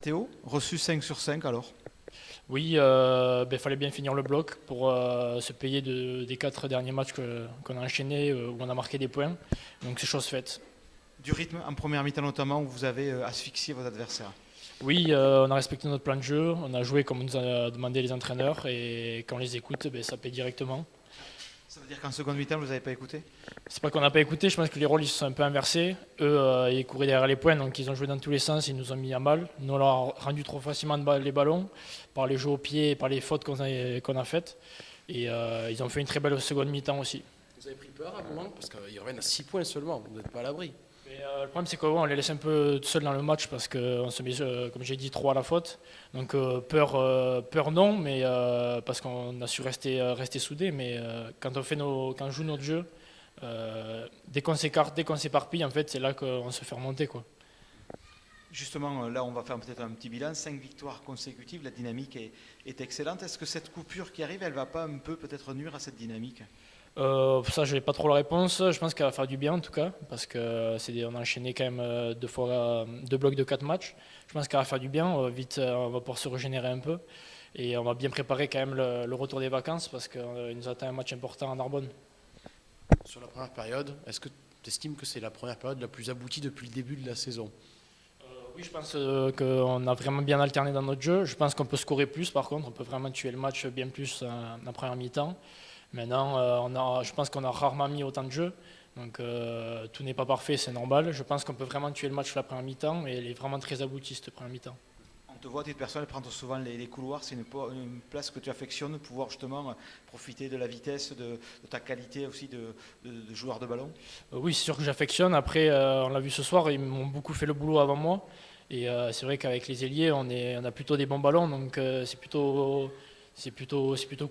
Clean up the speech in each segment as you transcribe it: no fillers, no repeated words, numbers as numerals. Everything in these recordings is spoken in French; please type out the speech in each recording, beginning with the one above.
Théo, reçu 5 sur 5 alors. Oui, fallait bien finir le bloc pour se payer des 4 derniers matchs qu'on a enchaînés, où on a marqué des points. Donc c'est chose faite. Du rythme en première mi-temps notamment où vous avez asphyxié vos adversaires. Oui, on a respecté notre plan de jeu, on a joué comme nous a demandé les entraîneurs et quand on les écoute, ça paye directement. Ça veut dire qu'en seconde mi-temps vous n'avez pas écouté? C'est pas qu'on n'a pas écouté, je pense que les rôles ils se sont un peu inversés. Eux, ils couraient derrière les points, donc ils ont joué dans tous les sens, ils nous ont mis à mal. Nous, on leur a rendu trop facilement les ballons par les jeux au pied et par les fautes qu'on a faites. Et ils ont fait une très belle seconde mi-temps aussi. Vous avez pris peur à un moment parce qu'ils reviennent à 6 points seulement, vous n'êtes pas à l'abri. Mais, le problème, c'est qu'on les laisse un peu tout seuls dans le match parce qu'on se met, comme j'ai dit, trop à la faute. Donc peur non, mais parce qu'on a su rester soudés. Mais quand on joue notre jeu, dès qu'on s'écarte, dès qu'on s'éparpille, en fait, c'est là qu'on se fait remonter, quoi. Justement, là on va faire peut-être un petit bilan. 5 victoires consécutives, la dynamique est excellente. Est-ce que cette coupure qui arrive, elle ne va pas un peu peut-être nuire à cette dynamique? Ça, je n'ai pas trop la réponse. Je pense qu'elle va faire du bien en tout cas, parce on a enchaîné quand même deux blocs de 4 matchs. Je pense qu'elle va faire du bien. Vite, on va pouvoir se régénérer un peu. Et on va bien préparer quand même le retour des vacances, parce qu'il nous attend un match important à Narbonne. Sur la première période, est-ce que tu estimes que c'est la première période la plus aboutie depuis le début de la saison? Oui, je pense qu'on a vraiment bien alterné dans notre jeu. Je pense qu'on peut scorer plus, par contre. On peut vraiment tuer le match bien plus en première mi-temps. Maintenant, je pense qu'on a rarement mis autant de jeux. Donc tout n'est pas parfait, c'est normal. Je pense qu'on peut vraiment tuer le match la première mi-temps et elle est vraiment très aboutie cette première mi-temps. On te voit à titre personnel prendre souvent les couloirs. C'est une place que tu affectionnes, pouvoir justement profiter de la vitesse, de ta qualité aussi de joueur de ballon. Oui, c'est sûr que j'affectionne. Après, on l'a vu ce soir, ils m'ont beaucoup fait le boulot avant moi. Et c'est vrai qu'avec les ailiers, on a plutôt des bons ballons. Donc c'est plutôt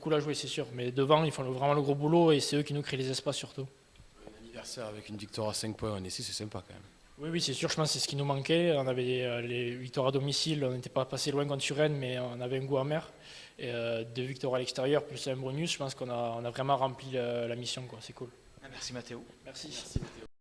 cool à jouer, c'est sûr. Mais devant, ils font vraiment le gros boulot et c'est eux qui nous créent les espaces surtout. Un anniversaire avec une victoire à 5 points en essai, c'est sympa quand même. Oui, oui, c'est sûr, je pense que c'est ce qui nous manquait. On avait les victoires à domicile, on n'était pas passé loin contre Suresnes, mais on avait un goût amer. Et 2 victoires à l'extérieur, plus un bonus, je pense qu'on a vraiment rempli la mission, quoi. C'est cool. Merci Mathéo. Merci. Merci.